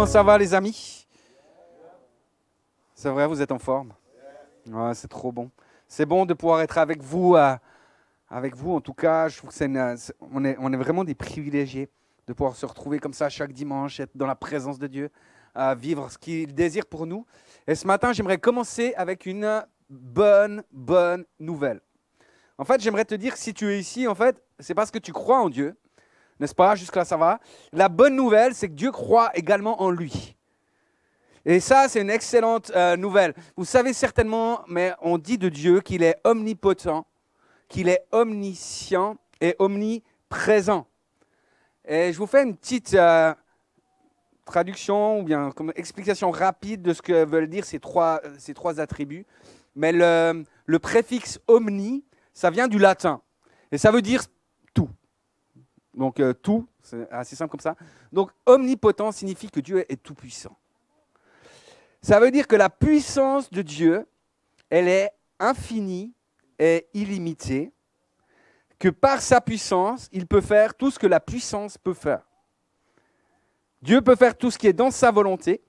ça va les amis? C'est vrai, vous êtes en forme? Ouais, c'est trop bon. C'est bon de pouvoir être avec vous en tout cas. Je trouve que on est vraiment des privilégiés de pouvoir se retrouver comme ça chaque dimanche, être dans la présence de Dieu, vivre ce qu'il désire pour nous. Et ce matin, j'aimerais commencer avec une bonne nouvelle. En fait, j'aimerais te dire que si tu es ici, en fait, c'est parce que tu crois en Dieu, n'est-ce pas? Jusque-là, ça va. La bonne nouvelle, c'est que Dieu croit également en lui. Et ça, c'est une excellente nouvelle. Vous savez certainement, mais on dit de Dieu qu'il est omnipotent, qu'il est omniscient et omniprésent. Et je vous fais une petite traduction ou bien comme explication rapide de ce que veulent dire ces trois attributs. Mais le préfixe omni, ça vient du latin. Et ça veut dire tout. Donc tout, c'est assez simple comme ça. Donc omnipotent signifie que Dieu est tout-puissant. Ça veut dire que la puissance de Dieu, elle est infinie et illimitée, que par sa puissance, il peut faire tout ce que la puissance peut faire. Dieu peut faire tout ce qui est dans sa volonté.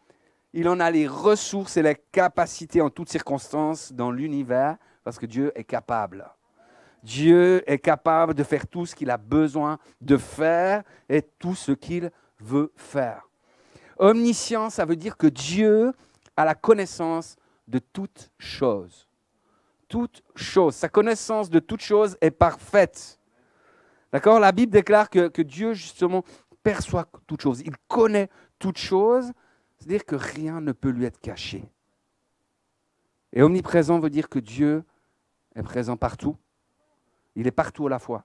Il en a les ressources et les capacités en toutes circonstances dans l'univers, parce que Dieu est capable. Dieu est capable de faire tout ce qu'il a besoin de faire et tout ce qu'il veut faire. Omniscient, ça veut dire que Dieu a la connaissance de toutes choses. Toutes choses. Sa connaissance de toutes choses est parfaite. D'accord? La Bible déclare que Dieu, justement, perçoit toutes choses. Il connaît toutes choses, c'est-à-dire que rien ne peut lui être caché. Et omniprésent veut dire que Dieu est présent partout. Il est partout à la fois.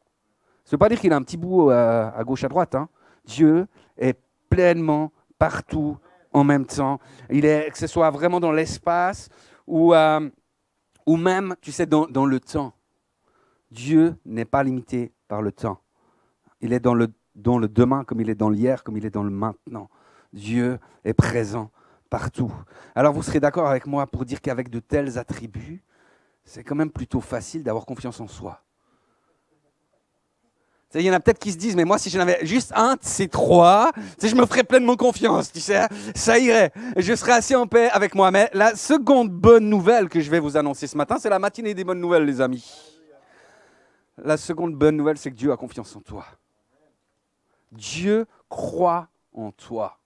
Ça ne veut pas dire qu'il a un petit bout à gauche, à droite. Hein. Dieu est pleinement partout en même temps. Il est, que ce soit vraiment dans l'espace ou même, tu sais, dans le temps. Dieu n'est pas limité par le temps. Il est dans le demain, comme il est dans l'hier, comme il est dans le maintenant. Dieu est présent partout. Alors vous serez d'accord avec moi pour dire qu'avec de tels attributs, c'est quand même plutôt facile d'avoir confiance en soi. Il y en a peut-être qui se disent, mais moi, si j'en avais juste un de ces trois, je me ferais pleinement confiance, tu sais, ça irait. Je serais assez en paix avec moi. Mais la seconde bonne nouvelle que je vais vous annoncer ce matin, c'est la matinée des bonnes nouvelles, les amis. La seconde bonne nouvelle, c'est que Dieu a confiance en toi. Dieu croit en toi.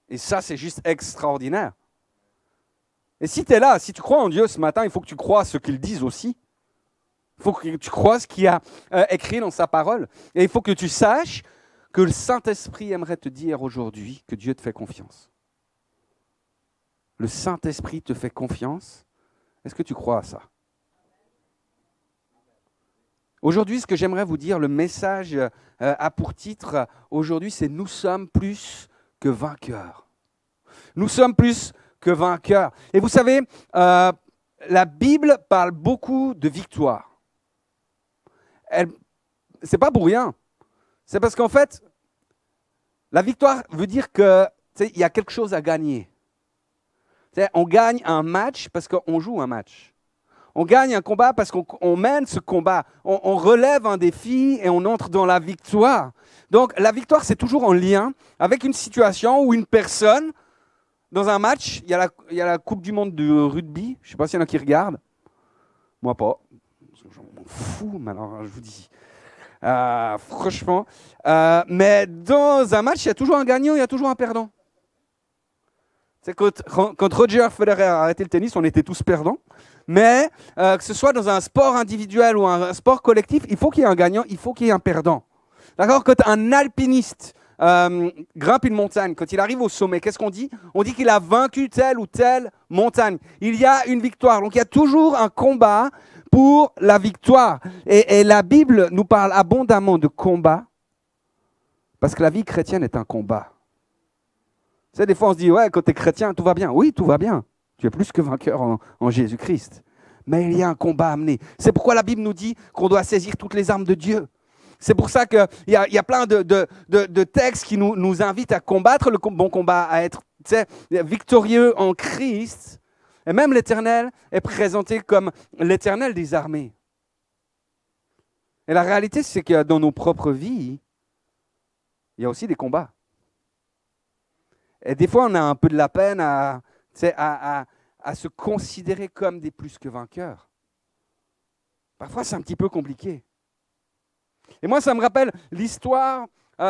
Et ça, c'est juste extraordinaire. Et si tu es là, si tu crois en Dieu ce matin, il faut que tu crois ce qu'il dit aussi. Il faut que tu crois ce qu'il a écrit dans sa parole. Et il faut que tu saches que le Saint-Esprit aimerait te dire aujourd'hui que Dieu te fait confiance. Le Saint-Esprit te fait confiance. Est-ce que tu crois à ça? Aujourd'hui, ce que j'aimerais vous dire, le message a pour titre, aujourd'hui, c'est « Nous sommes plus que vainqueurs ». Nous sommes plus que vainqueurs. Et vous savez, la Bible parle beaucoup de victoire. C'est pas pour rien. C'est parce qu'en fait, la victoire veut dire qu'il y a quelque chose à gagner. On gagne un match parce qu'on joue un match. On gagne un combat parce qu'on mène ce combat. On relève un défi et on entre dans la victoire. Donc la victoire, c'est toujours en lien avec une situation ou une personne. Dans un match, il y a la Coupe du Monde de rugby. Je ne sais pas s'il y en a qui regardent. Moi pas. Je m'en fous, mais alors je vous dis. Franchement. Mais dans un match, il y a toujours un gagnant, il y a toujours un perdant. C'est quand Roger Federer a arrêté le tennis, on était tous perdants. Mais que ce soit dans un sport individuel ou un sport collectif, il faut qu'il y ait un gagnant, il faut qu'il y ait un perdant. D'accord? Quand un alpiniste grimpe une montagne, quand il arrive au sommet, qu'est-ce qu'on dit? On dit qu'il a vaincu telle ou telle montagne. Il y a une victoire. Donc il y a toujours un combat pour la victoire. Et la Bible nous parle abondamment de combat, parce que la vie chrétienne est un combat. Tu sais, des fois on se dit, ouais, quand tu es chrétien, tout va bien. Oui, tout va bien. Tu es plus que vainqueur en Jésus-Christ. Mais il y a un combat à mener. C'est pourquoi la Bible nous dit qu'on doit saisir toutes les armes de Dieu. C'est pour ça qu'il y a plein de textes qui nous invitent à combattre le bon combat, à être victorieux en Christ. Et même l'Éternel est présenté comme l'Éternel des armées. Et la réalité, c'est que dans nos propres vies, il y a aussi des combats. Et des fois, on a un peu de la peine à se considérer comme des plus que vainqueurs. Parfois, c'est un petit peu compliqué. Et moi, ça me rappelle l'histoire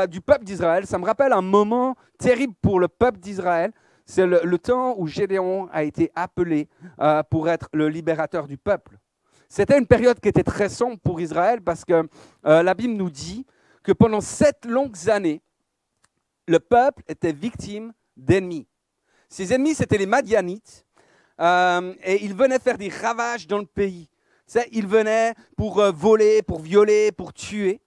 du peuple d'Israël. Ça me rappelle un moment terrible pour le peuple d'Israël. C'est le temps où Gédéon a été appelé pour être le libérateur du peuple. C'était une période qui était très sombre pour Israël parce que la Bible nous dit que pendant 7 longues années, le peuple était victime d'ennemis. Ces ennemis, c'était les Madianites et ils venaient faire des ravages dans le pays. Ils venaient pour voler, pour violer, pour tuer.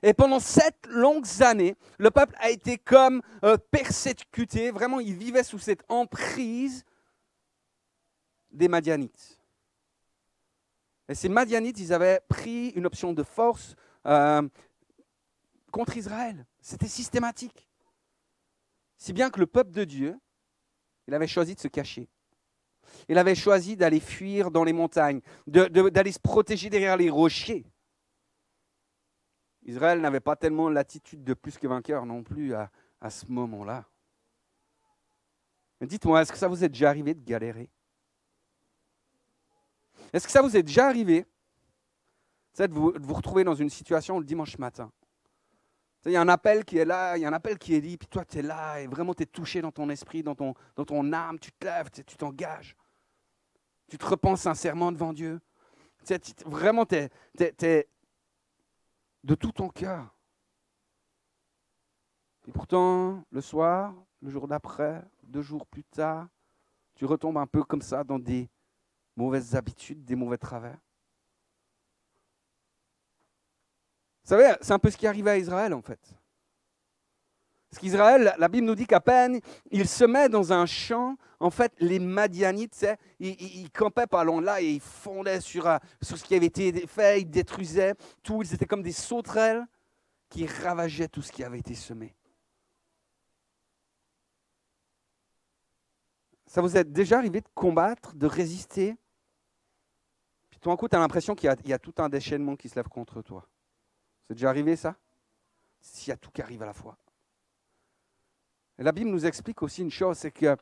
Et pendant 7 longues années, le peuple a été comme persécuté. Vraiment, il vivait sous cette emprise des Madianites. Et ces Madianites, ils avaient pris une option de force contre Israël. C'était systématique. Si bien que le peuple de Dieu, il avait choisi de se cacher. Il avait choisi d'aller fuir dans les montagnes, d'aller se protéger derrière les rochers. Israël n'avait pas tellement l'attitude de plus que vainqueur non plus à ce moment-là. Mais dites-moi, est-ce que ça vous est déjà arrivé de galérer? Est-ce que ça vous est déjà arrivé de vous retrouver dans une situation le dimanche matin? Il y a un appel qui est là, il y a un appel qui est dit, puis toi tu es là, et vraiment tu es touché dans ton esprit, dans ton âme, tu te lèves, tu t'engages. Tu te repens sincèrement devant Dieu. Vraiment, tu es de tout ton cœur. Et pourtant, le soir, le jour d'après, 2 jours plus tard, tu retombes un peu comme ça dans des mauvaises habitudes, des mauvais travers. Vous savez, c'est un peu ce qui arrivait à Israël en fait. Parce qu'Israël, la Bible nous dit qu'à peine il se met dans un champ, en fait, les Madianites, ils campaient pas loin de là et ils fondaient sur ce qui avait été fait, ils détruisaient tout. Ils étaient comme des sauterelles qui ravageaient tout ce qui avait été semé. Ça vous est déjà arrivé de combattre, de résister? Puis tout d'un coup, tu as l'impression qu'il y a tout un déchaînement qui se lève contre toi. C'est déjà arrivé ça? S'il y a tout qui arrive à la fois. Et la Bible nous explique aussi une chose, c'est que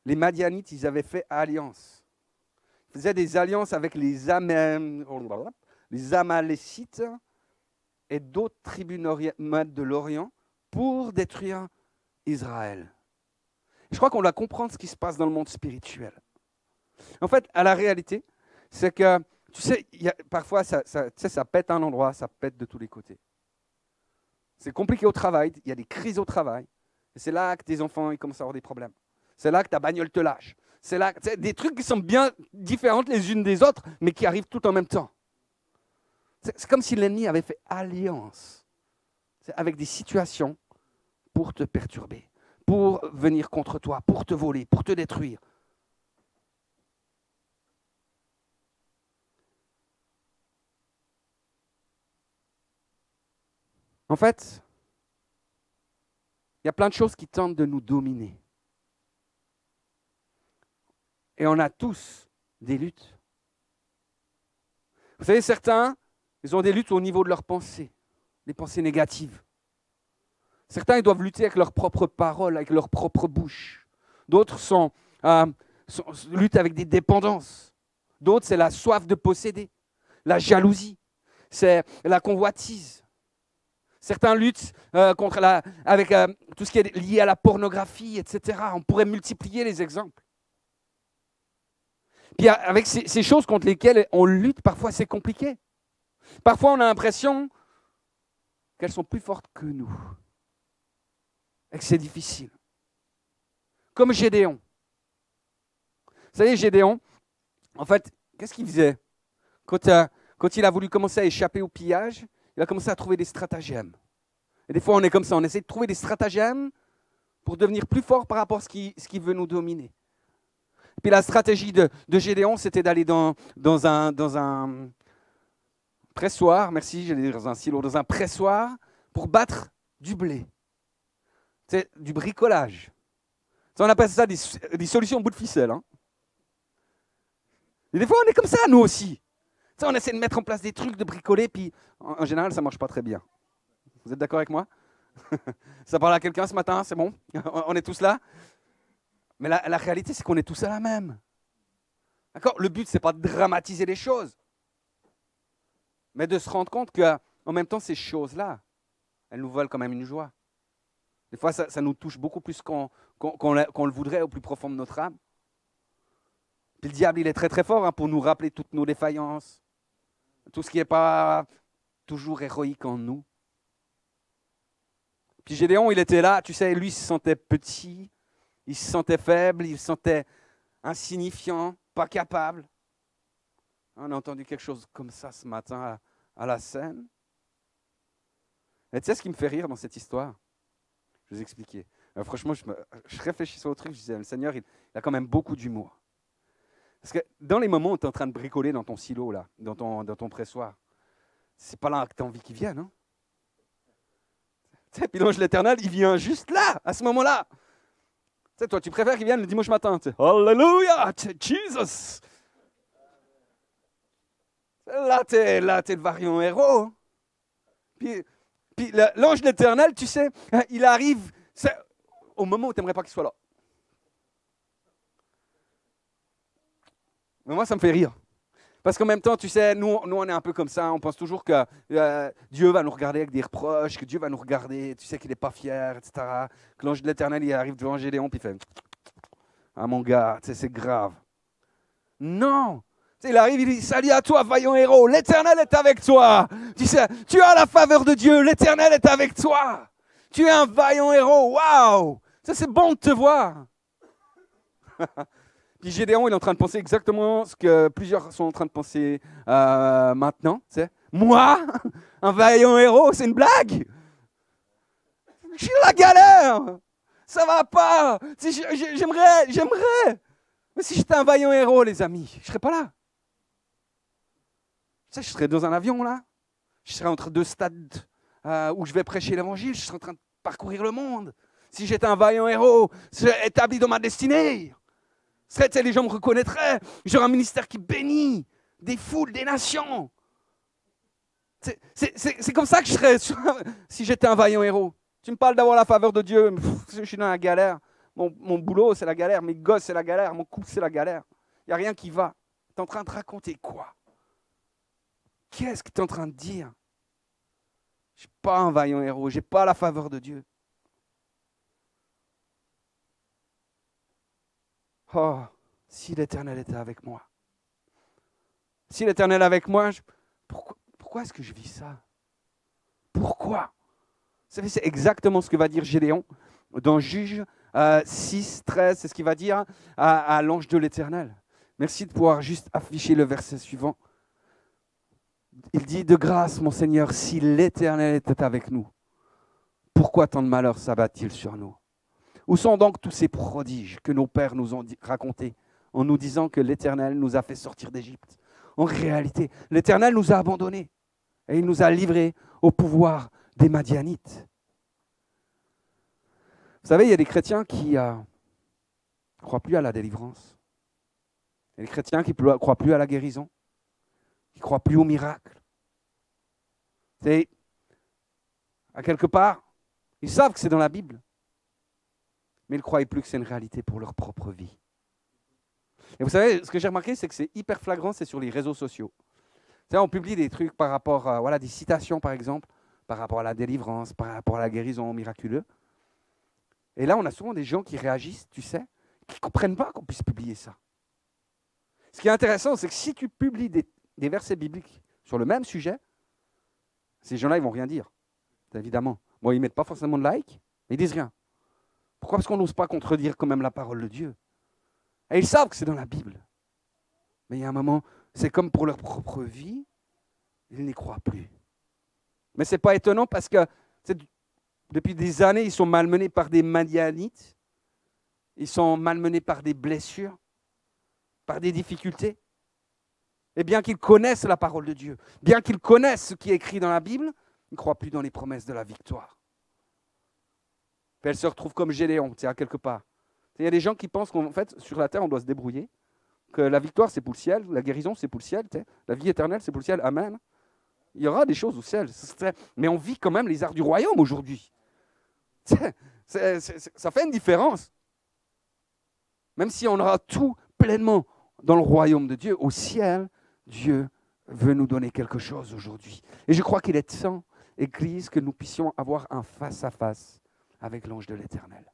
les Madianites, ils avaient fait alliance. Ils faisaient des alliances avec les Amalécites et d'autres tribus de l'Orient pour détruire Israël. Je crois qu'on doit comprendre ce qui se passe dans le monde spirituel. En fait, à la réalité, c'est que, tu sais, parfois, ça pète à un endroit, ça pète de tous les côtés. C'est compliqué au travail, il y a des crises au travail. Et c'est là que tes enfants ils commencent à avoir des problèmes. C'est là que ta bagnole te lâche. C'est là des trucs qui sont bien différentes les unes des autres, mais qui arrivent tout en même temps. C'est comme si l'ennemi avait fait alliance avec des situations pour te perturber, pour venir contre toi, pour te voler, pour te détruire. En fait, il y a plein de choses qui tentent de nous dominer. Et on a tous des luttes. Vous savez, certains, ils ont des luttes au niveau de leurs pensées, des pensées négatives. Certains, ils doivent lutter avec leurs propres paroles, avec leur propre bouche. D'autres luttent avec des dépendances. D'autres, c'est la soif de posséder, la jalousie, c'est la convoitise. Certains luttent avec tout ce qui est lié à la pornographie, etc. On pourrait multiplier les exemples. Puis avec ces choses contre lesquelles on lutte, parfois c'est compliqué. Parfois on a l'impression qu'elles sont plus fortes que nous. Et que c'est difficile. Comme Gédéon. Vous savez, Gédéon, en fait, qu'est-ce qu'il faisait? Quand il a voulu commencer à échapper au pillage, il a commencé à trouver des stratagèmes. Et des fois, on est comme ça, on essaie de trouver des stratagèmes pour devenir plus fort par rapport à ce qui veut nous dominer. Puis la stratégie de Gédéon, c'était d'aller dans un pressoir, merci, j'allais dire dans un silo, dans un pressoir, pour battre du blé. C'est du bricolage. Ça, on appelle ça des solutions au bout de ficelle. Hein. Et des fois, on est comme ça, nous aussi. Ça, on essaie de mettre en place des trucs, de bricoler, puis en général, ça ne marche pas très bien. Vous êtes d'accord avec moi? Ça parle à quelqu'un ce matin, c'est bon? On est tous là? Mais la réalité, c'est qu'on est tous à la même. D'accord? Le but, c'est pas de dramatiser les choses, mais de se rendre compte qu'en même temps, ces choses-là, elles nous volent quand même une joie. Des fois, ça nous touche beaucoup plus qu'on le voudrait au plus profond de notre âme. Puis le diable, il est très très fort hein, pour nous rappeler toutes nos défaillances, tout ce qui n'est pas toujours héroïque en nous. Puis Gédéon, il était là, tu sais, lui, il se sentait petit, il se sentait faible, il se sentait insignifiant, pas capable. On a entendu quelque chose comme ça ce matin à la scène. Et tu sais ce qui me fait rire dans cette histoire? Je vais vous expliquer. Franchement, je réfléchissais au truc, je disais, le Seigneur, il a quand même beaucoup d'humour. Parce que dans les moments où tu es en train de bricoler dans ton silo, là, dans ton pressoir, c'est pas là que tu as envie qu'il vienne. Hein? Tu sais, puis l'ange de l'Éternel, il vient juste là, à ce moment-là. Tu sais, toi, tu préfères qu'il vienne le dimanche matin. Tu sais, Alléluia, Jesus. Là, tu es le variant héros. Puis l'ange de l'Éternel, tu sais, il arrive au moment où tu n'aimerais pas qu'il soit là. Mais moi, ça me fait rire. Parce qu'en même temps, tu sais, nous, on est un peu comme ça. On pense toujours que Dieu va nous regarder avec des reproches, que Dieu va nous regarder, tu sais qu'il n'est pas fier, etc. Que l'ange de l'Éternel, il arrive devant Gédéon, puis il fait « Ah mon gars, tu sais, c'est grave. » Non! Tu sais, il arrive, il dit « Salut à toi, vaillant héros, l'Éternel est avec toi. » Tu sais, tu as la faveur de Dieu, l'Éternel est avec toi. Tu es un vaillant héros, waouh! Ça, c'est bon de te voir. Puis Gédéon, il est en train de penser exactement ce que plusieurs sont en train de penser maintenant. Tu sais. Moi, un vaillant héros, c'est une blague. Je suis dans la galère. Ça va pas. J'aimerais. Mais si j'étais un vaillant héros, les amis, je serais pas là. Tu sais, je serais dans un avion, là. Je serais entre deux stades où je vais prêcher l'évangile. Je serais en train de parcourir le monde. Si j'étais un vaillant héros, je serais établi dans ma destinée. Les gens me reconnaîtraient. J'aurais un ministère qui bénit des foules, des nations. C'est comme ça que je serais si j'étais un vaillant héros. Tu me parles d'avoir la faveur de Dieu. Je suis dans la galère. Mon boulot, c'est la galère. Mes gosses, c'est la galère. Mon couple, c'est la galère. Il n'y a rien qui va. Tu es en train de raconter quoi? Qu'est-ce que tu es en train de dire? Je ne suis pas un vaillant héros. Je n'ai pas la faveur de Dieu. Oh, si l'Éternel était avec moi. Si l'Éternel est avec moi, pourquoi est-ce que je vis ça? Pourquoi? Vous savez, c'est exactement ce que va dire Gédéon dans Juge 6, 13. C'est ce qu'il va dire à l'ange de l'Éternel. Merci de pouvoir juste afficher le verset suivant. Il dit, de grâce, mon Seigneur, si l'Éternel était avec nous, pourquoi tant de malheurs s'abattent-ils sur nous? Où sont donc tous ces prodiges que nos pères nous ont racontés en nous disant que l'Éternel nous a fait sortir d'Égypte? En réalité, l'Éternel nous a abandonnés et il nous a livrés au pouvoir des Madianites. Vous savez, il y a des chrétiens qui ne croient plus à la délivrance. Il y a des chrétiens qui ne croient plus à la guérison, qui ne croient plus au miracle. C'est, à quelque part, ils savent que c'est dans la Bible, mais ils ne croyaient plus que c'est une réalité pour leur propre vie. Et vous savez, ce que j'ai remarqué, c'est que c'est hyper flagrant, c'est sur les réseaux sociaux. Vous savez, on publie des trucs par rapport à des citations, par exemple, par rapport à la délivrance, par rapport à la guérison miraculeuse. Et là, on a souvent des gens qui réagissent, tu sais, qui ne comprennent pas qu'on puisse publier ça. Ce qui est intéressant, c'est que si tu publies des versets bibliques sur le même sujet, ces gens-là, ils ne vont rien dire, évidemment. Bon, ils ne mettent pas forcément de like, mais ils ne disent rien. Pourquoi? Parce qu'on n'ose pas contredire quand même la parole de Dieu. Et ils savent que c'est dans la Bible. Mais il y a un moment, c'est comme pour leur propre vie, ils n'y croient plus. Mais ce n'est pas étonnant parce que depuis des années, ils sont malmenés par des Madianites, ils sont malmenés par des blessures, par des difficultés. Et bien qu'ils connaissent la parole de Dieu, bien qu'ils connaissent ce qui est écrit dans la Bible, ils ne croient plus dans les promesses de la victoire. Puis elles se retrouvent comme Gédéon, à quelque part. Il y a des gens qui pensent qu'en fait, sur la terre, on doit se débrouiller, que la victoire, c'est pour le ciel, la guérison, c'est pour le ciel, la vie éternelle, c'est pour le ciel, amen. Il y aura des choses au ciel, mais on vit quand même les arts du royaume aujourd'hui. Ça fait une différence. Même si on aura tout pleinement dans le royaume de Dieu, au ciel, Dieu veut nous donner quelque chose aujourd'hui. Et je crois qu'il est temps, Église, que nous puissions avoir un face-à-face avec l'ange de l'Éternel.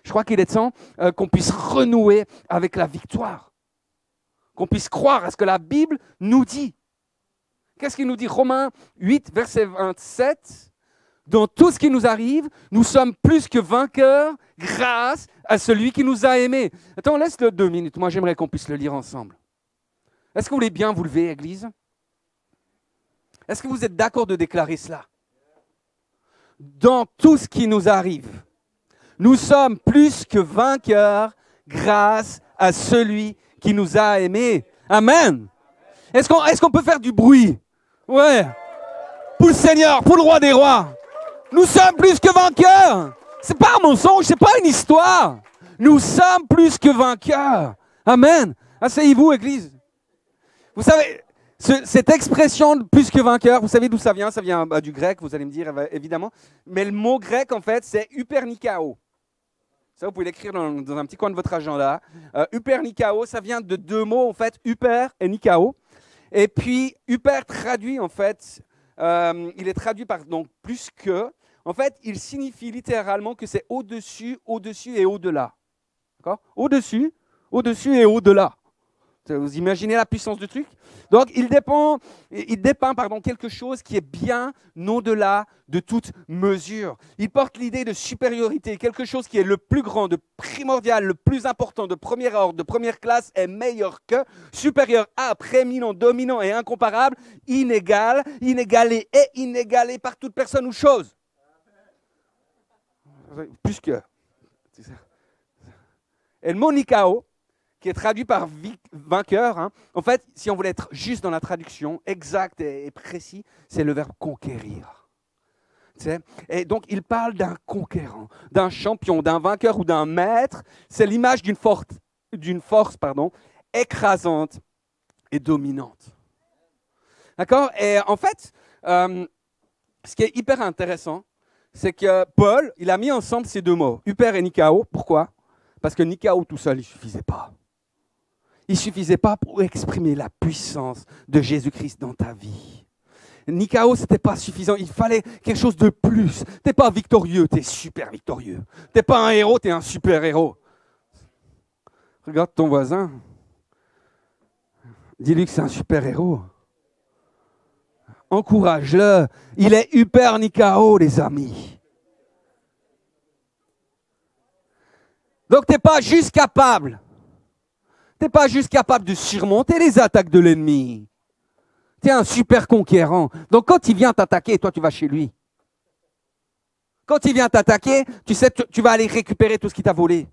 Je crois qu'il est temps qu'on puisse renouer avec la victoire, qu'on puisse croire à ce que la Bible nous dit. Qu'est-ce qu'il nous dit? Romains 8, verset 27. Dans tout ce qui nous arrive, nous sommes plus que vainqueurs grâce à celui qui nous a aimés. Attends, laisse-le 2 minutes. Moi, j'aimerais qu'on puisse le lire ensemble. Est-ce que vous voulez bien vous lever, Église? Est-ce que vous êtes d'accord de déclarer cela? Dans tout ce qui nous arrive, nous sommes plus que vainqueurs grâce à celui qui nous a aimés. Amen. Est-ce qu'on peut faire du bruit? Ouais. Pour le Seigneur, pour le roi des rois. Nous sommes plus que vainqueurs. C'est pas un mensonge, c'est pas une histoire. Nous sommes plus que vainqueurs. Amen. Asseyez-vous, Église. Vous savez, cette expression de plus que vainqueur, vous savez d'où ça vient? Ça vient du grec, vous allez me dire évidemment. Mais le mot grec, en fait, c'est hypernikao. Ça, vous pouvez l'écrire dans un petit coin de votre agenda. Hypernikao, ça vient de 2 mots, en fait, hyper et nikao. Et puis, hyper traduit, en fait, il est traduit par donc plus que. En fait, il signifie littéralement que c'est au-dessus, au-dessus et au-delà. D'accord? Au-dessus, au-dessus et au-delà. Vous imaginez la puissance du truc? Donc, il dépeint quelque chose qui est bien au-delà de toute mesure. Il porte l'idée de supériorité, quelque chose qui est le plus grand, de primordial, le plus important, de premier ordre, de première classe, est meilleur que, supérieur à, prééminent, dominant et incomparable, inégal, inégalé et inégalé par toute personne ou chose. Plus que. Et le mot nikao, qui est traduit par vainqueur. Hein. En fait, si on voulait être juste dans la traduction, exact et précis, c'est le verbe conquérir. Et donc, il parle d'un conquérant, d'un champion, d'un vainqueur ou d'un maître. C'est l'image d'une force écrasante et dominante. D'accord? Et en fait, ce qui est hyper intéressant, c'est que Paul, il a mis ensemble ces 2 mots, hyper et nikao. Pourquoi? Parce que nikao tout seul, il ne suffisait pas. Il ne suffisait pas pour exprimer la puissance de Jésus-Christ dans ta vie. Nikao, ce n'était pas suffisant. Il fallait quelque chose de plus. Tu n'es pas victorieux, tu es super victorieux. Tu n'es pas un héros, tu es un super héros. Regarde ton voisin. Dis-lui que c'est un super héros. Encourage-le. Il est hyper Nikao, les amis. Donc, tu n'es pas juste capable. Tu n'es pas juste capable de surmonter les attaques de l'ennemi. Tu es un super conquérant. Donc, quand il vient t'attaquer, toi, tu vas chez lui. Quand il vient t'attaquer, tu sais, tu vas aller récupérer tout ce qu'il t'a volé.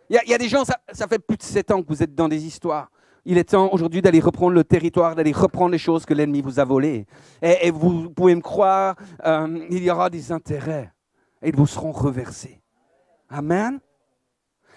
Il y a des gens, ça fait plus de 7 ans que vous êtes dans des histoires. Il est temps aujourd'hui d'aller reprendre le territoire, d'aller reprendre les choses que l'ennemi vous a volées. Et vous pouvez me croire, il y aura des intérêts. Et ils vous seront reversés. Amen.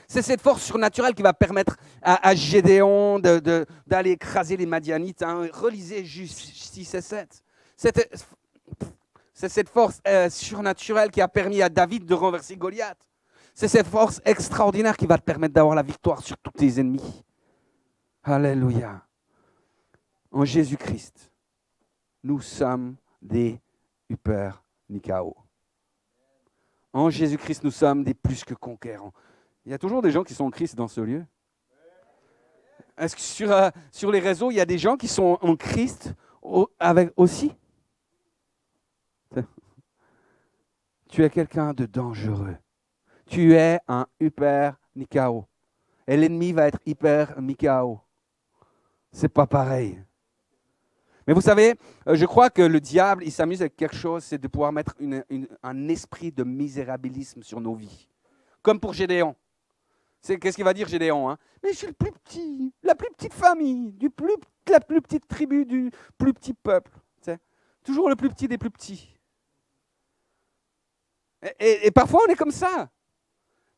C'est cette force surnaturelle qui va permettre à Gédéon d'aller écraser les Madianites. Hein. Relisez juste 6 et 7. C'est cette force surnaturelle qui a permis à David de renverser Goliath. C'est cette force extraordinaire qui va te permettre d'avoir la victoire sur tous tes ennemis. Alléluia. En Jésus-Christ, nous sommes des hyper Nikao. En Jésus-Christ, nous sommes des plus que conquérants. Il y a toujours des gens qui sont en Christ dans ce lieu. Est-ce que sur les réseaux, il y a des gens qui sont en Christ avec aussi? Tu es quelqu'un de dangereux. Tu es un hyper Nikao. Et l'ennemi va être hyper Nikao. C'est pas pareil. Mais vous savez, je crois que le diable, il s'amuse avec quelque chose, c'est de pouvoir mettre un esprit de misérabilisme sur nos vies. Comme pour Gédéon. Qu'est-ce qu'il va dire Gédéon, hein? Mais je suis le plus petit, la plus petite famille, la plus petite tribu, du plus petit peuple. T'sais. Toujours le plus petit des plus petits. Et parfois, on est comme ça.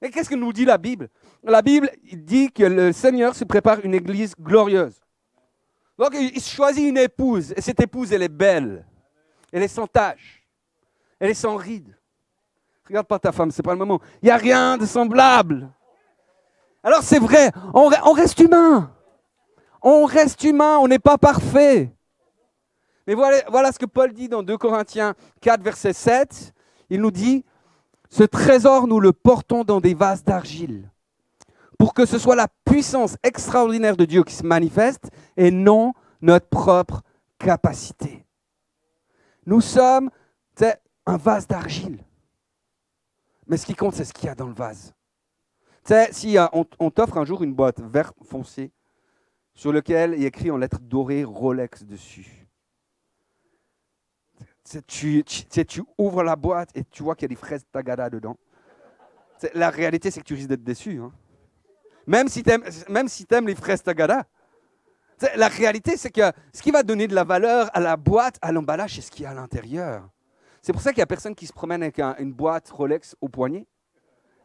Mais qu'est-ce que nous dit la Bible? La Bible dit que le Seigneur se prépare une église glorieuse. Donc, il choisit une épouse. Et cette épouse, elle est belle. Elle est sans tache. Elle est sans rides. Regarde pas ta femme, c'est pas le moment. Il n'y a rien de semblable. Alors c'est vrai, on reste humain. On reste humain, on n'est pas parfait. Mais voilà ce que Paul dit dans 2 Corinthiens 4, verset 7. Il nous dit, ce trésor, nous le portons dans des vases d'argile, pour que ce soit la puissance extraordinaire de Dieu qui se manifeste et non notre propre capacité. Nous sommes un vase d'argile. Mais ce qui compte, c'est ce qu'il y a dans le vase. Tu sais, si on t'offre un jour une boîte vert foncé sur laquelle il y a écrit en lettres dorées Rolex dessus. Tu ouvres la boîte et tu vois qu'il y a des fraises tagada dedans. La réalité, c'est que tu risques d'être déçu. Hein. Même si tu aimes les fraises tagada. La réalité, c'est que ce qui va donner de la valeur à la boîte, à l'emballage, c'est ce qu'il y a à l'intérieur. C'est pour ça qu'il n'y a personne qui se promène avec une boîte Rolex au poignet.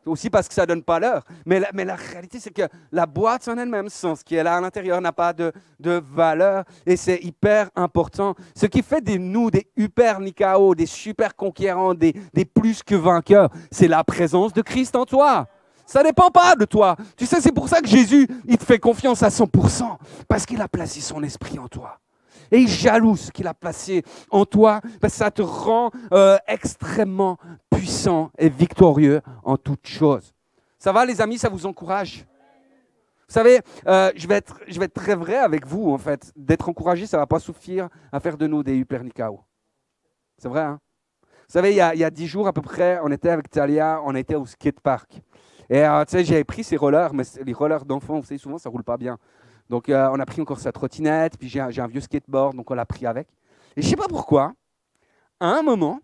C'est aussi parce que ça ne donne pas l'heure. Mais la réalité, c'est que la boîte en elle-même, sans ce qui est là à l'intérieur, n'a pas de valeur. Et c'est hyper important. Ce qui fait de nous des hyper Nikao, des super conquérants, des plus que vainqueurs, c'est la présence de Christ en toi. Ça ne dépend pas de toi. Tu sais, c'est pour ça que Jésus, il te fait confiance à 100%. Parce qu'il a placé son esprit en toi. Et il jaloux ce qu'il a placé en toi, parce que ça te rend extrêmement puissant et victorieux en toutes choses. Ça va les amis, ça vous encourage? Vous savez, je vais être très vrai avec vous en fait. D'être encouragé, ça ne va pas suffire à faire de nous des hyper Nikao. C'est vrai, hein? Vous savez, il y a 10 jours à peu près, on était avec Talia, on était au skatepark. Et tu sais, j'avais pris ces rollers, mais les rollers d'enfants, vous savez, souvent ça ne roule pas bien. Donc, on a pris encore sa trottinette, puis j'ai un vieux skateboard, donc on l'a pris avec. Et je ne sais pas pourquoi, à un moment,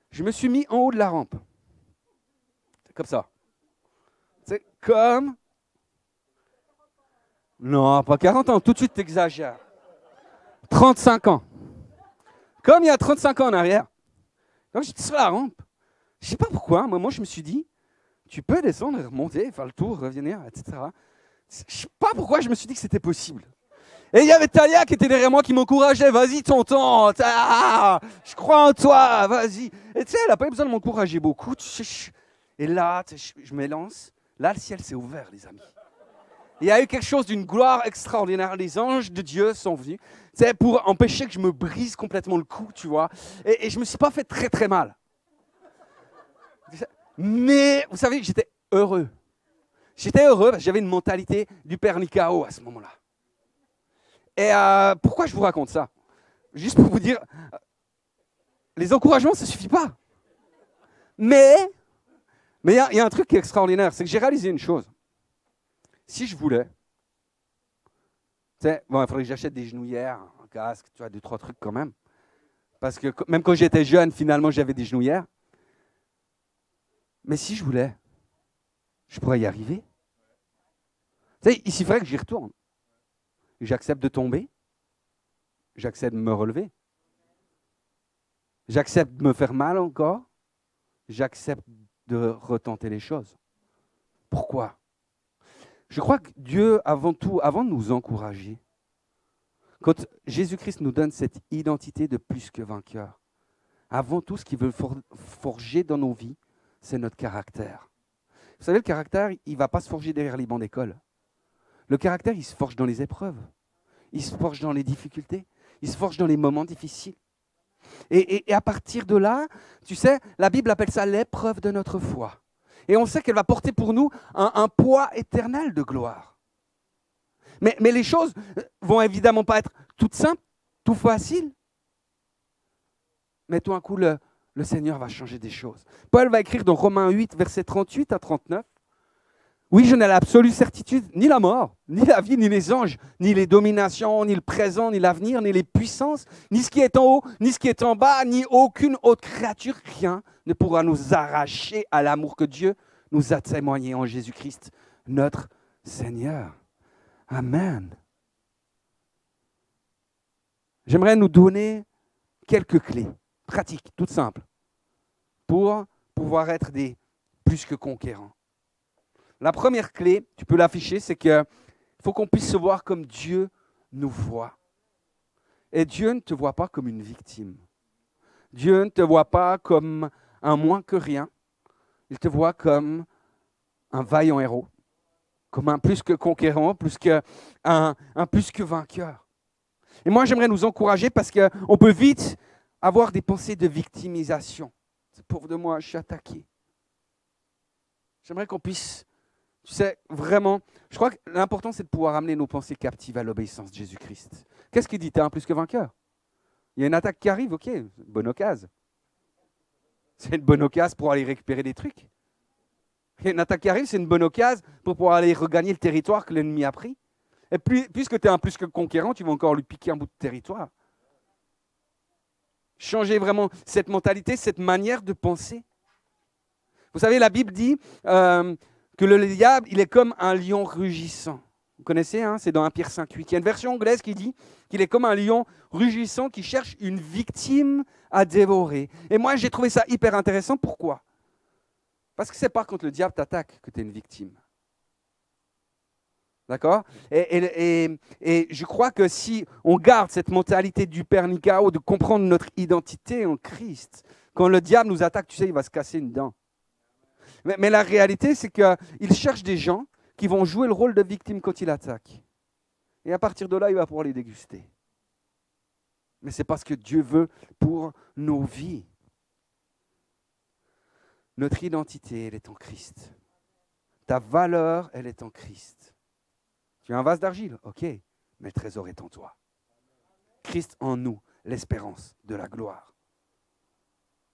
je me suis mis en haut de la rampe. C'est comme ça. C'est comme... Non, pas 40 ans, tout de suite t'exagères. 35 ans. Comme il y a 35 ans en arrière. Donc, j'étais sur la rampe. Je ne sais pas pourquoi, à un moment, je me suis dit, tu peux descendre, remonter, faire le tour, revenir, etc. Je ne sais pas pourquoi je me suis dit que c'était possible. Et il y avait Talia qui était derrière moi qui m'encourageait. Vas-y, tonton, je crois en toi, vas-y. Et tu sais, elle n'a pas eu besoin de m'encourager beaucoup. Et là, je me lance. Là, le ciel s'est ouvert, les amis. Il y a eu quelque chose d'une gloire extraordinaire. Les anges de Dieu sont venus. C'est pour empêcher que je me brise complètement le cou, tu vois. Et je ne me suis pas fait très, très mal. Mais, vous savez, j'étais heureux. J'étais heureux parce que j'avais une mentalité du père Nikao à ce moment-là. Et pourquoi je vous raconte ça? Juste pour vous dire, les encouragements, ça ne suffit pas. Mais il y a un truc qui est extraordinaire, c'est que j'ai réalisé une chose. Si je voulais, il faudrait que j'achète des genouillères, un casque, tu vois, 2-3 trucs quand même. Parce que même quand j'étais jeune, finalement, j'avais des genouillères. Mais si je voulais, je pourrais y arriver. Tu sais, il suffirait que j'y retourne. J'accepte de tomber. J'accepte de me relever. J'accepte de me faire mal encore. J'accepte de retenter les choses. Pourquoi? Je crois que Dieu, avant tout, avant de nous encourager, quand Jésus-Christ nous donne cette identité de plus que vainqueur, avant tout, ce qu'il veut forger dans nos vies, c'est notre caractère. Vous savez, le caractère, il ne va pas se forger derrière les bancs d'école. Le caractère, il se forge dans les épreuves. Il se forge dans les difficultés. Il se forge dans les moments difficiles. Et à partir de là, tu sais, la Bible appelle ça l'épreuve de notre foi. Et on sait qu'elle va porter pour nous un poids éternel de gloire. Mais les choses vont évidemment pas être toutes simples, tout faciles. Mais tout d'un coup, le Seigneur va changer des choses. Paul va écrire dans Romains 8, versets 38 à 39. Oui, je n'ai l'absolue certitude, ni la mort, ni la vie, ni les anges, ni les dominations, ni le présent, ni l'avenir, ni les puissances, ni ce qui est en haut, ni ce qui est en bas, ni aucune autre créature, rien ne pourra nous arracher à l'amour que Dieu nous a témoigné en Jésus-Christ, notre Seigneur. Amen. J'aimerais nous donner quelques clés pratiques, toutes simples, pour pouvoir être des plus que conquérants. La première clé, tu peux l'afficher, c'est qu'il faut qu'on puisse se voir comme Dieu nous voit. Et Dieu ne te voit pas comme une victime. Dieu ne te voit pas comme un moins que rien. Il te voit comme un vaillant héros, comme un plus que conquérant, un plus que vainqueur. Et moi, j'aimerais nous encourager parce qu'on peut vite avoir des pensées de victimisation. C'est pauvre de moi, je suis attaqué. J'aimerais qu'on puisse, tu sais, vraiment, je crois que l'important, c'est de pouvoir amener nos pensées captives à l'obéissance de Jésus-Christ. Qu'est-ce qu'il dit? T'es un plus que vainqueur. Il y a une attaque qui arrive, ok, bonne occasion. C'est une bonne occasion pour aller récupérer des trucs. Il y a une attaque qui arrive, c'est une bonne occasion pour pouvoir aller regagner le territoire que l'ennemi a pris. Et puisque tu es un plus que conquérant, tu vas encore lui piquer un bout de territoire. Changer vraiment cette mentalité, cette manière de penser. Vous savez, la Bible dit que le diable, il est comme un lion rugissant. Vous connaissez, hein, c'est dans 1 Pierre 5,8. Il y a une version anglaise qui dit qu'il est comme un lion rugissant qui cherche une victime à dévorer. Et moi, j'ai trouvé ça hyper intéressant. Pourquoi? Parce que c'est pas quand le diable t'attaque que tu es une victime. D'accord? Et je crois que si on garde cette mentalité du Père Nikao, de comprendre notre identité en Christ, quand le diable nous attaque, tu sais, il va se casser une dent. Mais la réalité, c'est qu'il cherche des gens qui vont jouer le rôle de victime quand il attaque. Et à partir de là, il va pouvoir les déguster. Mais c'est parce que Dieu veut pour nos vies. Notre identité, elle est en Christ. Ta valeur, elle est en Christ. Tu as un vase d'argile, ok, mais le trésor est en toi. Christ en nous, l'espérance de la gloire.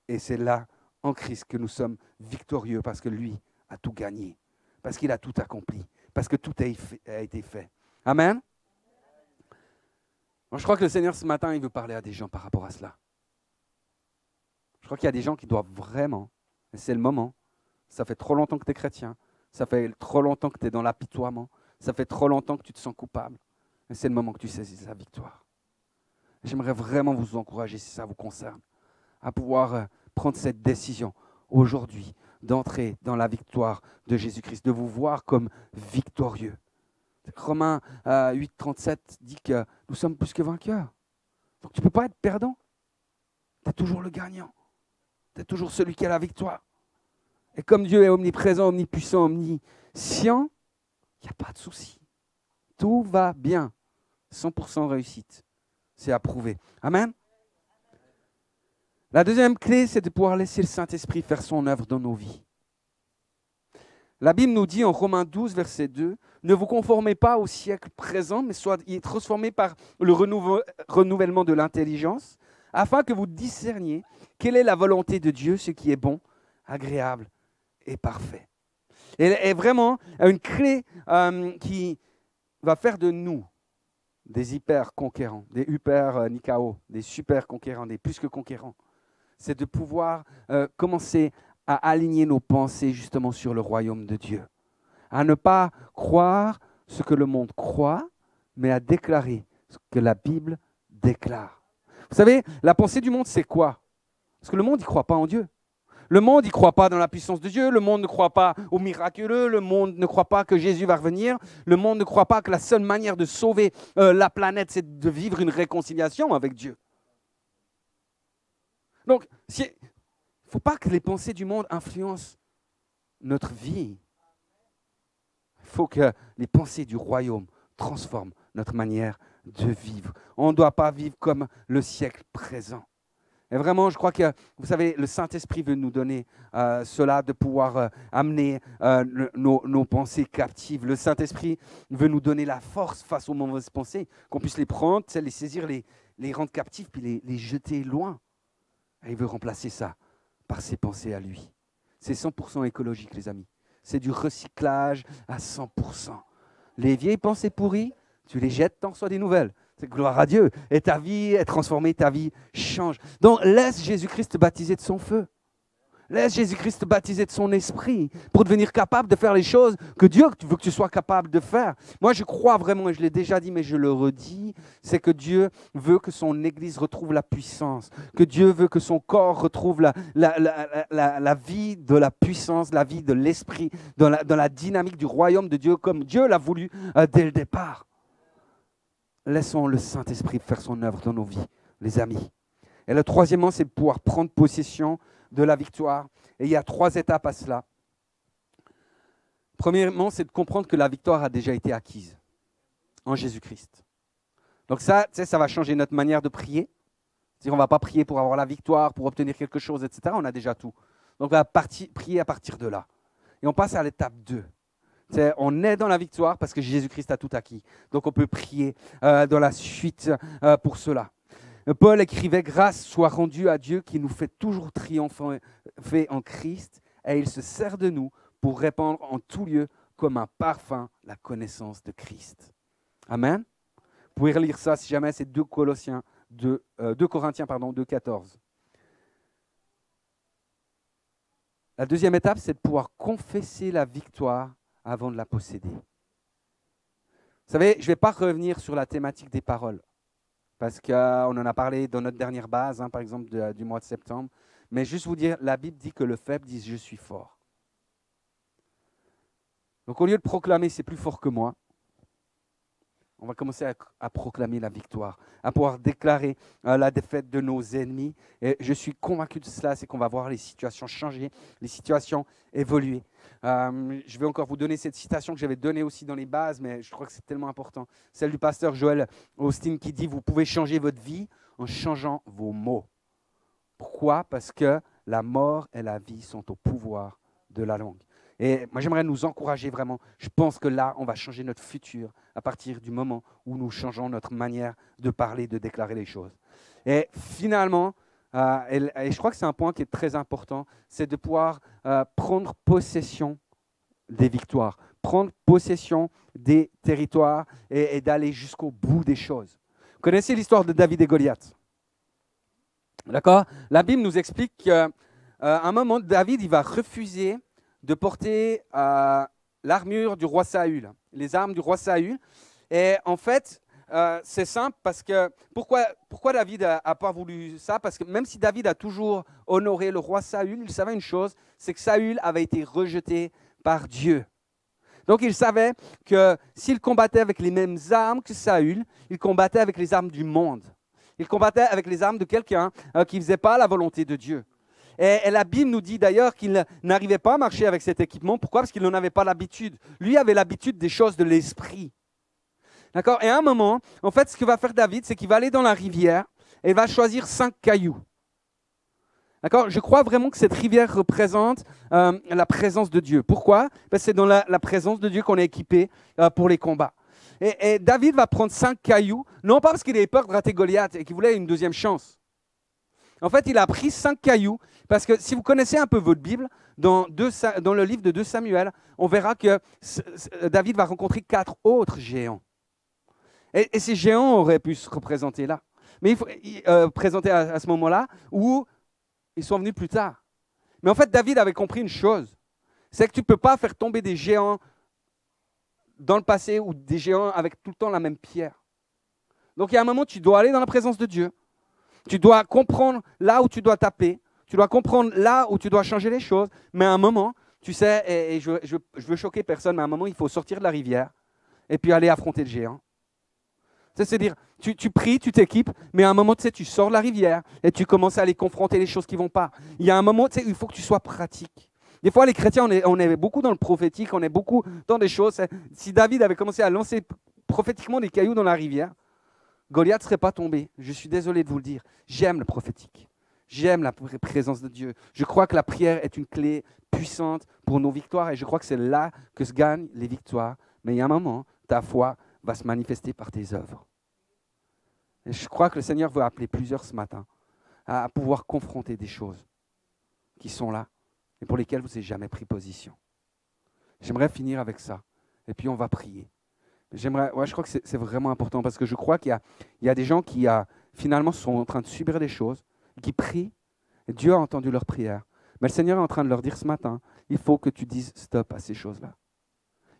Et c'est là, en Christ, que nous sommes victorieux parce que lui a tout gagné, parce qu'il a tout accompli, parce que tout a été fait. Amen. Moi, je crois que le Seigneur, ce matin, il veut parler à des gens par rapport à cela. Je crois qu'il y a des gens qui doivent vraiment, et c'est le moment, ça fait trop longtemps que tu es chrétien, ça fait trop longtemps que tu es dans l'apitoiement, ça fait trop longtemps que tu te sens coupable, et c'est le moment que tu saisisses la victoire. J'aimerais vraiment vous encourager, si ça vous concerne, à pouvoir prendre cette décision aujourd'hui, d'entrer dans la victoire de Jésus-Christ, de vous voir comme victorieux. Romains 8, 37 dit que nous sommes plus que vainqueurs. Donc tu ne peux pas être perdant. Tu es toujours le gagnant. Tu es toujours celui qui a la victoire. Et comme Dieu est omniprésent, omnipuissant, omniscient, il n'y a pas de souci. Tout va bien. 100% réussite. C'est approuvé. Amen. La deuxième clé, c'est de pouvoir laisser le Saint-Esprit faire son œuvre dans nos vies. La Bible nous dit en Romains 12, verset 2, « Ne vous conformez pas au siècle présent, mais soyez transformés par le renouvellement de l'intelligence, afin que vous discerniez quelle est la volonté de Dieu, ce qui est bon, agréable et parfait. » Et vraiment une clé qui va faire de nous des hyper conquérants, des hyper nikao, des super conquérants, des plus que conquérants. C'est de pouvoir commencer à aligner nos pensées justement sur le royaume de Dieu. À ne pas croire ce que le monde croit, mais à déclarer ce que la Bible déclare. Vous savez, la pensée du monde, c'est quoi? Parce que le monde, il ne croit pas en Dieu. Le monde, il ne croit pas dans la puissance de Dieu. Le monde ne croit pas au miraculeux. Le monde ne croit pas que Jésus va revenir. Le monde ne croit pas que la seule manière de sauver la planète, c'est de vivre une réconciliation avec Dieu. Donc, il ne faut pas que les pensées du monde influencent notre vie. Il faut que les pensées du royaume transforment notre manière de vivre. On ne doit pas vivre comme le siècle présent. Et vraiment, je crois que, vous savez, le Saint-Esprit veut nous donner cela, de pouvoir amener nos pensées captives. Le Saint-Esprit veut nous donner la force face aux mauvaises pensées, qu'on puisse les prendre, les saisir, les rendre captifs, puis les jeter loin. Et il veut remplacer ça par ses pensées à lui. C'est 100% écologique, les amis. C'est du recyclage à 100%. Les vieilles pensées pourries, tu les jettes, t'en reçois des nouvelles. C'est gloire à Dieu. Et ta vie est transformée, ta vie change. Donc laisse Jésus-Christ te baptiser de son feu. Laisse Jésus-Christ te baptiser de son esprit pour devenir capable de faire les choses que Dieu veut que tu sois capable de faire. Moi, je crois vraiment, et je l'ai déjà dit, mais je le redis, c'est que Dieu veut que son Église retrouve la puissance, que Dieu veut que son corps retrouve la vie de la puissance, la vie de l'esprit, dans la dynamique du royaume de Dieu, comme Dieu l'a voulu dès le départ. Laissons le Saint-Esprit faire son œuvre dans nos vies, les amis. Et le troisièmement, c'est de pouvoir prendre possession de la victoire. Et il y a 3 étapes à cela. Premièrement, c'est de comprendre que la victoire a déjà été acquise en Jésus-Christ. Donc ça, ça va changer notre manière de prier. C'est-à-dire on ne va pas prier pour avoir la victoire, pour obtenir quelque chose, etc. On a déjà tout. Donc on va prier à partir de là. Et on passe à l'étape 2. On est dans la victoire parce que Jésus-Christ a tout acquis. Donc on peut prier dans la suite pour cela. Paul écrivait « Grâce soit rendue à Dieu qui nous fait toujours triompher en Christ et il se sert de nous pour répandre en tout lieu comme un parfum la connaissance de Christ. » Amen. Vous pouvez relire ça si jamais, c'est 2 Corinthiens 2,14. La deuxième étape, c'est de pouvoir confesser la victoire avant de la posséder. Vous savez, je ne vais pas revenir sur la thématique des paroles, parce qu'on en a parlé dans notre dernière base, par exemple du mois de septembre, mais juste vous dire, la Bible dit que le faible dit « je suis fort ». Donc au lieu de proclamer « c'est plus fort que moi », on va commencer à proclamer la victoire, à pouvoir déclarer la défaite de nos ennemis. Et je suis convaincu de cela, c'est qu'on va voir les situations changer, les situations évoluer. Je vais encore vous donner cette citation que j'avais donnée aussi dans les bases, mais je crois que c'est tellement important. Celle du pasteur Joel Austin qui dit « Vous pouvez changer votre vie en changeant vos mots ». Pourquoi ? Parce que la mort et la vie sont au pouvoir de la langue. Et moi, j'aimerais nous encourager vraiment. Je pense que là, on va changer notre futur à partir du moment où nous changeons notre manière de parler, de déclarer les choses. Et finalement, et je crois que c'est un point qui est très important, c'est de pouvoir prendre possession des victoires, prendre possession des territoires et d'aller jusqu'au bout des choses. Vous connaissez l'histoire de David et Goliath ? D'accord ? La Bible nous explique qu'à un moment, David il va refuser de porter l'armure du roi Saül, les armes du roi Saül. Et en fait, c'est simple parce que pourquoi David n'a pas voulu ça ? Parce que même si David a toujours honoré le roi Saül, il savait une chose, c'est que Saül avait été rejeté par Dieu. Donc il savait que s'il combattait avec les mêmes armes que Saül, il combattait avec les armes du monde. Il combattait avec les armes de quelqu'un qui ne faisait pas la volonté de Dieu. Et la Bible nous dit d'ailleurs qu'il n'arrivait pas à marcher avec cet équipement. Pourquoi ? Parce qu'il n'en avait pas l'habitude. Lui avait l'habitude des choses de l'esprit. D'accord ? Et à un moment, en fait, ce que va faire David, c'est qu'il va aller dans la rivière et il va choisir 5 cailloux. D'accord ? Je crois vraiment que cette rivière représente la présence de Dieu. Pourquoi ? Parce que c'est dans la présence de Dieu qu'on est équipé pour les combats. Et David va prendre 5 cailloux, non pas parce qu'il avait peur de rater Goliath et qu'il voulait une deuxième chance. En fait, il a pris 5 cailloux, parce que si vous connaissez un peu votre Bible, dans le livre de 2 Samuel, on verra que David va rencontrer 4 autres géants. Et ces géants auraient pu se représenter là. Mais il faut présenter à ce moment-là, où ils sont venus plus tard. Mais en fait, David avait compris une chose, c'est que tu ne peux pas faire tomber des géants dans le passé, ou des géants avec tout le temps la même pierre. Donc il y a un moment, tu dois aller dans la présence de Dieu. Tu dois comprendre là où tu dois taper. Tu dois comprendre là où tu dois changer les choses. Mais à un moment, tu sais, et je veux choquer personne, mais à un moment, il faut sortir de la rivière et puis aller affronter le géant. C'est-à-dire, tu pries, tu t'équipes, mais à un moment, tu sais, tu sors de la rivière et tu commences à aller confronter les choses qui ne vont pas. Il y a un moment, tu sais, il faut que tu sois pratique. Des fois, les chrétiens, on est beaucoup dans le prophétique, on est beaucoup dans des choses. Si David avait commencé à lancer prophétiquement des cailloux dans la rivière, Goliath ne serait pas tombé. Je suis désolé de vous le dire. J'aime le prophétique. J'aime la présence de Dieu. Je crois que la prière est une clé puissante pour nos victoires et je crois que c'est là que se gagnent les victoires. Mais il y a un moment, ta foi va se manifester par tes œuvres. Et je crois que le Seigneur veut appeler plusieurs ce matin à pouvoir confronter des choses qui sont là et pour lesquelles vous n'avez jamais pris position. J'aimerais finir avec ça et puis on va prier. Je crois que c'est vraiment important parce que je crois qu'il y a des gens qui finalement sont en train de subir des choses, qui prient, et Dieu a entendu leurs prières. Mais le Seigneur est en train de leur dire ce matin, il faut que tu dises stop à ces choses-là.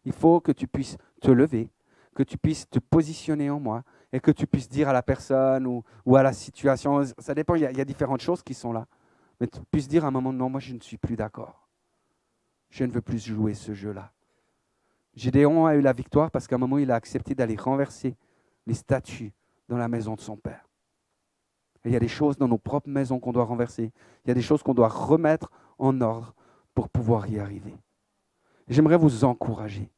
Il faut que tu puisses te lever, que tu puisses te positionner en moi et que tu puisses dire à la personne ou à la situation, ça dépend, il y a différentes choses qui sont là, mais tu puisses dire à un moment, non, moi je ne suis plus d'accord. Je ne veux plus jouer ce jeu-là. Gédéon a eu la victoire parce qu'à un moment, il a accepté d'aller renverser les statues dans la maison de son père. Et il y a des choses dans nos propres maisons qu'on doit renverser. Il y a des choses qu'on doit remettre en ordre pour pouvoir y arriver. J'aimerais vous encourager.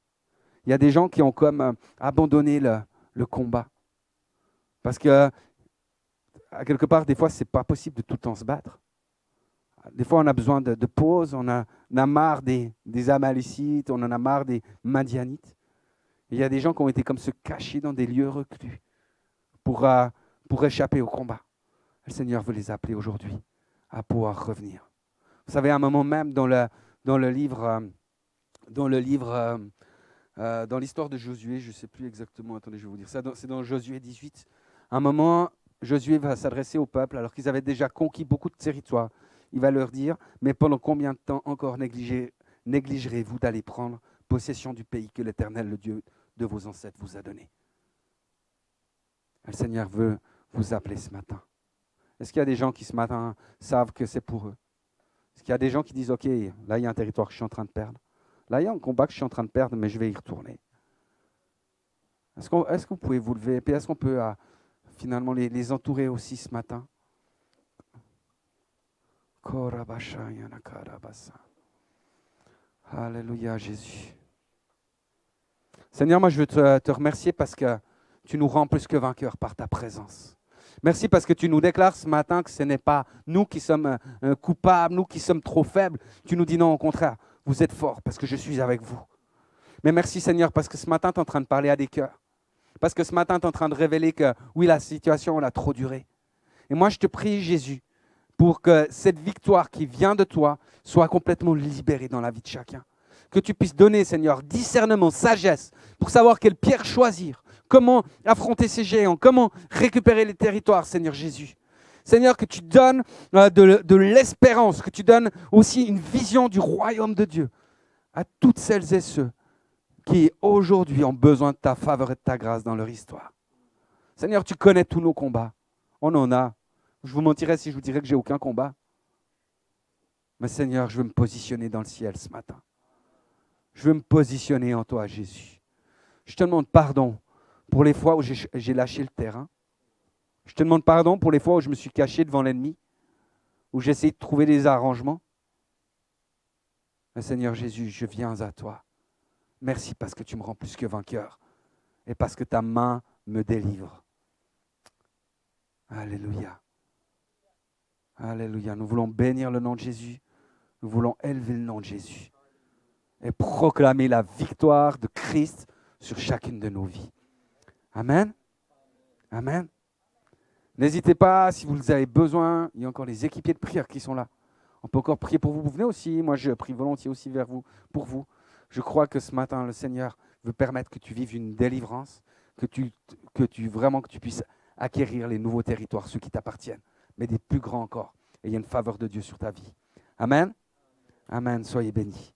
Il y a des gens qui ont comme abandonné le combat. Parce que, à quelque part, des fois, ce n'est pas possible de tout le temps se battre. Des fois, on a besoin de pause, on a marre des Amalécites, on en a marre des Madianites. Et il y a des gens qui ont été comme se cacher dans des lieux reclus pour échapper au combat. Le Seigneur veut les appeler aujourd'hui à pouvoir revenir. Vous savez, à un moment même dans l'histoire de Josué, je ne sais plus exactement, attendez, je vais vous dire ça, c'est dans Josué 18. À un moment, Josué va s'adresser au peuple alors qu'ils avaient déjà conquis beaucoup de territoires. Il va leur dire, mais pendant combien de temps encore négligerez-vous d'aller prendre possession du pays que l'Éternel, le Dieu de vos ancêtres, vous a donné? Le Seigneur veut vous appeler ce matin. Est-ce qu'il y a des gens qui ce matin savent que c'est pour eux? Est-ce qu'il y a des gens qui disent, OK, là il y a un territoire que je suis en train de perdre. Là il y a un combat que je suis en train de perdre, mais je vais y retourner. Est-ce que vous pouvez vous lever? Et puis est-ce qu'on peut finalement les entourer aussi ce matin? Alléluia Jésus. Seigneur, moi je veux te remercier parce que tu nous rends plus que vainqueurs par ta présence. Merci parce que tu nous déclares ce matin que ce n'est pas nous qui sommes coupables, nous qui sommes trop faibles. Tu nous dis non, au contraire, vous êtes forts parce que je suis avec vous. Mais merci Seigneur parce que ce matin, tu es en train de parler à des cœurs. Parce que ce matin, tu es en train de révéler que oui, la situation, elle a trop duré. Et moi, je te prie, Jésus, pour que cette victoire qui vient de toi soit complètement libérée dans la vie de chacun. Que tu puisses donner, Seigneur, discernement, sagesse, pour savoir quelle pierre choisir, comment affronter ces géants, comment récupérer les territoires, Seigneur Jésus. Seigneur, que tu donnes de l'espérance, que tu donnes aussi une vision du royaume de Dieu à toutes celles et ceux qui aujourd'hui ont besoin de ta faveur et de ta grâce dans leur histoire. Seigneur, tu connais tous nos combats. On en a. Je vous mentirais si je vous dirais que j'ai aucun combat. Mais Seigneur, je veux me positionner dans le ciel ce matin. Je veux me positionner en toi, Jésus. Je te demande pardon pour les fois où j'ai lâché le terrain. Je te demande pardon pour les fois où je me suis caché devant l'ennemi, où j'ai essayé de trouver des arrangements. Mais Seigneur Jésus, je viens à toi. Merci parce que tu me rends plus que vainqueur et parce que ta main me délivre. Alléluia. Alléluia. Nous voulons bénir le nom de Jésus. Nous voulons élever le nom de Jésus et proclamer la victoire de Christ sur chacune de nos vies. Amen. Amen. N'hésitez pas, si vous avez besoin, il y a encore les équipiers de prière qui sont là. On peut encore prier pour vous. Vous venez aussi, moi je prie volontiers aussi vers vous, pour vous. Je crois que ce matin, le Seigneur veut permettre que tu vives une délivrance, que tu puisses acquérir les nouveaux territoires, ceux qui t'appartiennent, mais des plus grands encore. Et il y a une faveur de Dieu sur ta vie. Amen. Amen. Soyez bénis.